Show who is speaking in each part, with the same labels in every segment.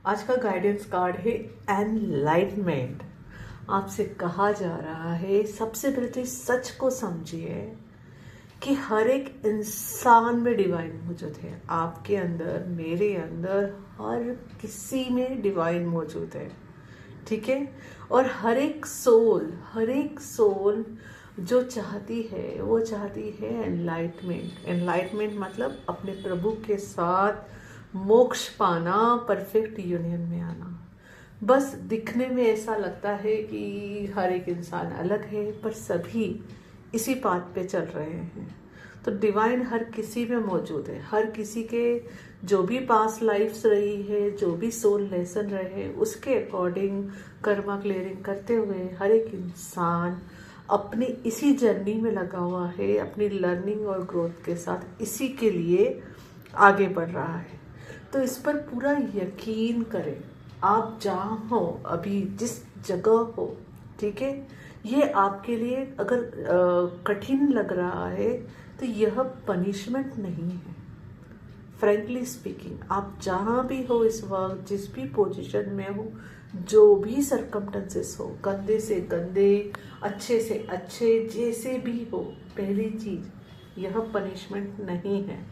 Speaker 1: आज का guidance card है एनलाइटमेंट। आपसे कहा जा रहा है सबसे पहले तो इस सच को समझिए कि हर एक इंसान में डिवाइन मौजूद है। आपके अंदर, मेरे अंदर, हर किसी में डिवाइन मौजूद है। ठीक है। और हर एक सोल जो चाहती है वो चाहती है एनलाइटमेंट। एनलाइटमेंट मतलब अपने प्रभु के साथ मोक्ष पाना, परफेक्ट यूनियन में आना। बस दिखने में ऐसा लगता है कि हर एक इंसान अलग है, पर सभी इसी पाथ पे चल रहे हैं। तो डिवाइन हर किसी में मौजूद है। हर किसी के जो भी पास्ट लाइफ्स रही है, जो भी सोल लेसन रहे, उसके अकॉर्डिंग कर्मा क्लियरिंग करते हुए हर एक इंसान अपनी इसी जर्नी में लगा हुआ है, अपनी लर्निंग और ग्रोथ के साथ इसी के लिए आगे बढ़ रहा है। तो इस पर पूरा यकीन करें। आप जहाँ हो, अभी जिस जगह हो, ठीक है, ये आपके लिए अगर कठिन लग रहा है तो यह पनिशमेंट नहीं है। फ्रेंकली स्पीकिंग, आप जहाँ भी हो इस वक्त, जिस भी पोजीशन में हो, जो भी सरकमटेंसेस हो, गंदे से गंदे, अच्छे से अच्छे, जैसे भी हो, पहली चीज यह पनिशमेंट नहीं है।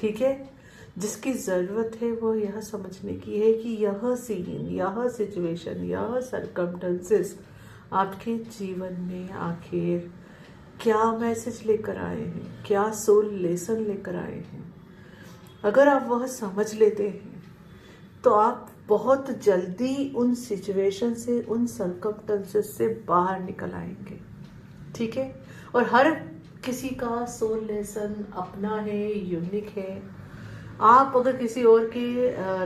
Speaker 1: ठीक है। जिसकी ज़रूरत है वो यह समझने की है कि यह सीन, यह सिचुएशन, यह सरकमटेंसेस आपके जीवन में आखिर क्या मैसेज लेकर आए हैं, क्या सोल लेसन लेकर आए हैं। अगर आप वह समझ लेते हैं तो आप बहुत जल्दी उन सिचुएशन से, उन सरकमटेंसेस से बाहर निकल आएंगे। ठीक है। और हर किसी का सोल लेसन अपना है, यूनिक है। आप अगर किसी और की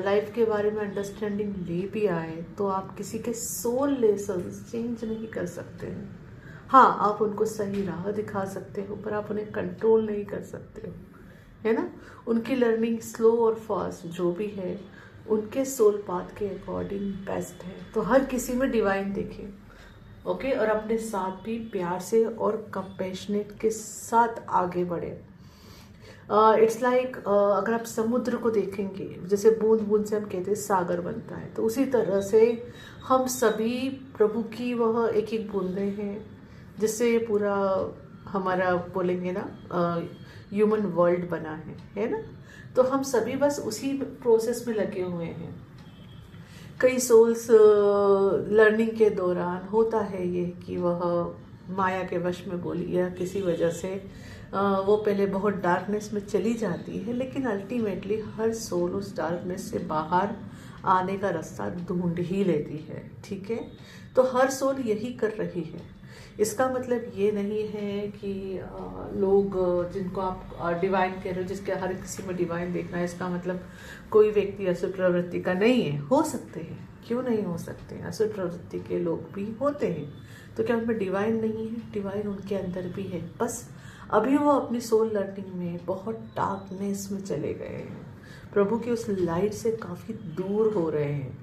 Speaker 1: लाइफ के बारे में अंडरस्टैंडिंग ले भी आए तो आप किसी के सोल लेसन चेंज नहीं कर सकते हैं। हाँ, आप उनको सही राह दिखा सकते हो, पर आप उन्हें कंट्रोल नहीं कर सकते हो, है ना। उनकी लर्निंग स्लो और फास्ट जो भी है, उनके सोल पाथ के अकॉर्डिंग बेस्ट है। तो हर किसी में डिवाइन देखें, ओके। और अपने साथ भी प्यार से और कंपैशनेट के साथ आगे बढ़े। इट्स लाइक अगर आप समुद्र को देखेंगे, जैसे बूंद बूंद से हम कहते हैं सागर बनता है, तो उसी तरह से हम सभी प्रभु की वह एक एक बूंदें हैं, जिससे ये पूरा हमारा बोलेंगे ना ह्यूमन वर्ल्ड बना है ना। तो हम सभी बस उसी प्रोसेस में लगे हुए हैं। कई सोल्स लर्निंग के दौरान होता है ये कि वह माया के वश में बोली या किसी वजह से वो पहले बहुत डार्कनेस में चली जाती है, लेकिन अल्टीमेटली हर सोल उस डार्कनेस से बाहर आने का रास्ता ढूंढ ही लेती है। ठीक है। तो हर सोल यही कर रही है। इसका मतलब ये नहीं है कि लोग जिनको आप डिवाइन कह रहे हो, जिसके हर किसी में डिवाइन देखना है, इसका मतलब कोई व्यक्ति असुर प्रवृत्ति का नहीं है। हो सकते हैं, क्यों नहीं हो सकते, असुर प्रवृत्ति के लोग भी होते हैं। तो क्या उनमें डिवाइन नहीं है? डिवाइन उनके अंदर भी है, बस अभी वो अपनी सोल लर्निंग में बहुत डार्कनेस में चले गए हैं, प्रभु की उस लाइट से काफ़ी दूर हो रहे हैं।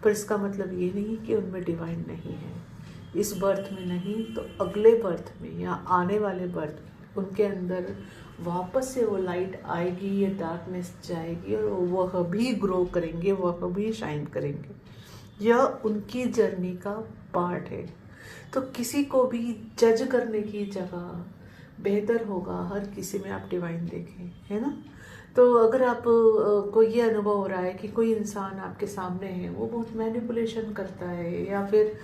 Speaker 1: पर इसका मतलब ये नहीं कि उनमें डिवाइन नहीं है। इस बर्थ में नहीं तो अगले बर्थ में या आने वाले बर्थ में उनके अंदर वापस से वो लाइट आएगी, ये डार्कनेस जाएगी और वह भी ग्रो करेंगे, वह भी शाइन करेंगे। यह उनकी जर्नी का पार्ट है। तो किसी को भी जज करने की जगह बेहतर होगा हर किसी में आप डिवाइन देखें, है ना। तो अगर आप को ये अनुभव हो रहा है कि कोई इंसान आपके सामने है, वो बहुत मैनिपुलेशन करता है, या फिर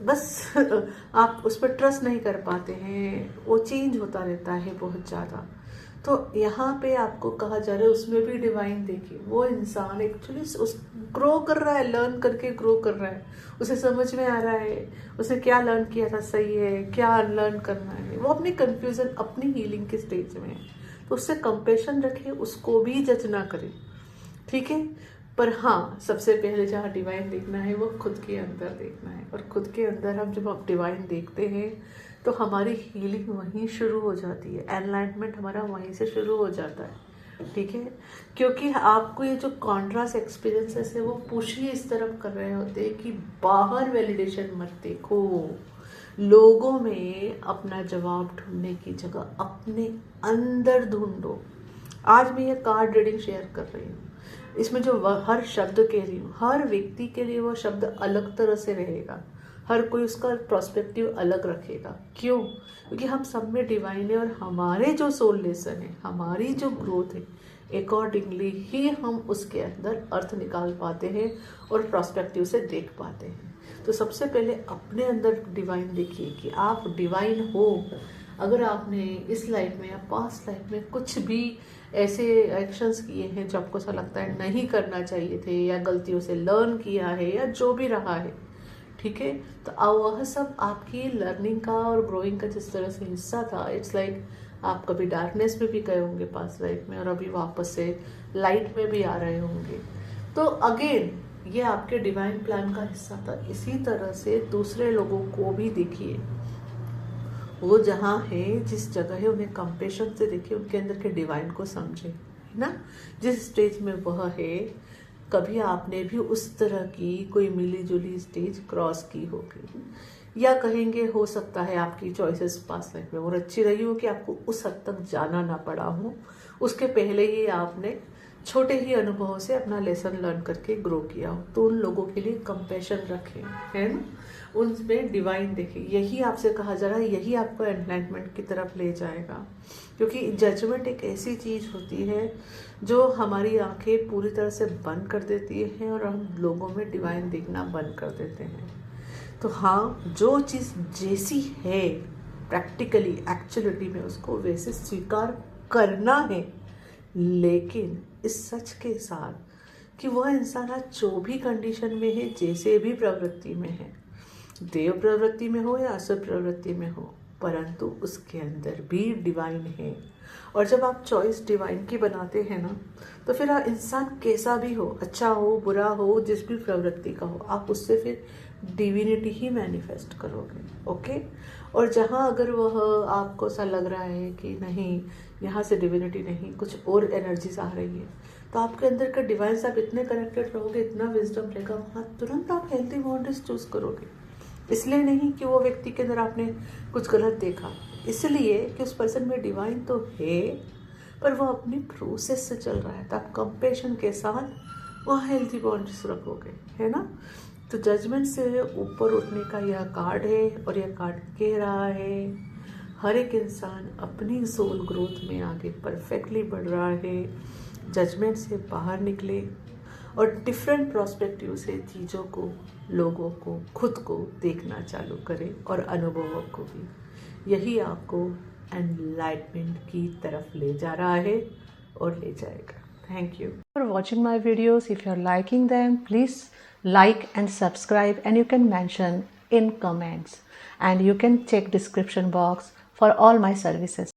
Speaker 1: बस आप उस पर ट्रस्ट नहीं कर पाते हैं, वो चेंज होता रहता है बहुत ज़्यादा, तो यहाँ पे आपको कहा जा रहा है उसमें भी डिवाइन देखिए। वो इंसान एक्चुअली उस ग्रो कर रहा है, लर्न करके ग्रो कर रहा है, उसे समझ में आ रहा है उसने क्या लर्न किया था सही है, क्या अनलर्न करना है। वो अपनी कंफ्यूजन, अपनी हीलिंग के स्टेज में है, तो उससे कंपेशन रखें, उसको भी जज ना करें। ठीक है। पर हाँ, सबसे पहले जहाँ डिवाइन देखना है वो खुद के अंदर देखना है। और खुद के अंदर हम जब आप डिवाइन देखते हैं तो हमारी हीलिंग वहीं शुरू हो जाती है, एनलाइटमेंट हमारा वहीं से शुरू हो जाता है। ठीक है। क्योंकि आपको ये जो कॉन्ट्रास्ट एक्सपीरियंसेस है वो पुश ही इस तरफ कर रहे होते हैं कि बाहर वैलिडेशन मत देखो, लोगों में अपना जवाब ढूंढने की जगह अपने अंदर ढूंढो। आज मैं ये कार्ड रीडिंग शेयर कर रही हूँ, इसमें जो हर शब्द कह रही हूँ, हर व्यक्ति के लिए वो शब्द अलग तरह से रहेगा, हर कोई उसका पर्सपेक्टिव अलग रखेगा। क्यों? क्योंकि हम सब में डिवाइन है, और हमारे जो सोल लेसन है, हमारी जो ग्रोथ है, अकॉर्डिंगली ही हम उसके अंदर अर्थ निकाल पाते हैं और पर्सपेक्टिव से देख पाते हैं। तो सबसे पहले अपने अंदर डिवाइन देखिए कि आप डिवाइन हो। अगर आपने इस लाइफ में या पास्ट लाइफ में कुछ भी ऐसे एक्शंस किए हैं जो आपको ऐसा लगता है नहीं करना चाहिए थे, या गलतियों से लर्न किया है, या जो भी रहा है, ठीक है, तो वह सब आपकी लर्निंग का और ग्रोइंग का जिस तरह से हिस्सा था। इट्स लाइक आप कभी डार्कनेस में भी गए होंगे पास्ट लाइफ में, और अभी वापस से लाइट में भी आ रहे होंगे। तो अगेन ये आपके डिवाइन प्लान का हिस्सा था। इसी तरह से दूसरे लोगों को भी देखिए, वो जहाँ है, जिस जगह है, उन्हें कंपेशन से देखिए, उनके अंदर के डिवाइन को समझे, है ना। जिस स्टेज में वह है, कभी आपने भी उस तरह की कोई मिली जुली स्टेज क्रॉस की होगी, या कहेंगे हो सकता है आपकी चॉइसेस पास्ट लाइफ में और अच्छी रही हो कि आपको उस हद तक जाना ना पड़ा हो, उसके पहले ही आपने छोटे ही अनुभवों से अपना लेसन लर्न करके ग्रो किया हो। तो उन लोगों के लिए कंपैशन रखें, है ना, उनमें डिवाइन देखें। यही आपसे कहा जा रहा है, यही आपको एनलाइटमेंट की तरफ ले जाएगा। क्योंकि जजमेंट एक ऐसी चीज़ होती है जो हमारी आंखें पूरी तरह से बंद कर देती है और हम लोगों में डिवाइन देखना बंद कर देते हैं। तो हाँ, जो चीज़ जैसी है प्रैक्टिकली एक्चुअलिटी में, उसको वैसे स्वीकार करना है, लेकिन इस सच के साथ कि वह इंसान आज जो भी कंडीशन में है, जैसे भी प्रवृत्ति में है, देव प्रवृत्ति में हो या असुर प्रवृत्ति में हो, परंतु उसके अंदर भी डिवाइन है। और जब आप चॉइस डिवाइन की बनाते हैं ना, तो फिर इंसान कैसा भी हो, अच्छा हो बुरा हो, जिस भी प्रवृत्ति का हो, आप उससे फिर डिविनिटी ही मैनिफेस्ट करोगे। ओके। और जहाँ अगर वह आपको ऐसा लग रहा है कि नहीं, यहाँ से डिविनिटी नहीं, कुछ और एनर्जीज आ रही है, तो आपके अंदर का डिवाइन से आप इतने कनेक्टेड रहोगे, इतना विजडम रहेगा, वहाँ तुरंत आप हेल्थी बाउंड्रीज चूज करोगे। इसलिए नहीं कि वो व्यक्ति के अंदर आपने कुछ गलत देखा, इसलिए कि उस पर्सन में डिवाइन तो है, पर वो अपनी प्रोसेस से चल रहा है। तो आप कंपेशन के साथ वहाँ हेल्थी बाउंड्रीज रखोगे, है ना। तो जजमेंट से ऊपर उठने का यह कार्ड है, और यह कार्ड कह रहा है हर एक इंसान अपनी सोल ग्रोथ में आगे परफेक्टली बढ़ रहा है। जजमेंट से बाहर निकले और डिफरेंट प्रोस्पेक्टिव से चीज़ों को, लोगों को, खुद को देखना चालू करें, और अनुभवों को भी। यही आपको एनलाइटमेंट की तरफ ले जा रहा है और ले जाएगा। Thank you for watching my videos. If you're liking them, please like and subscribe, and you can mention in comments, and you can check description box for all my services.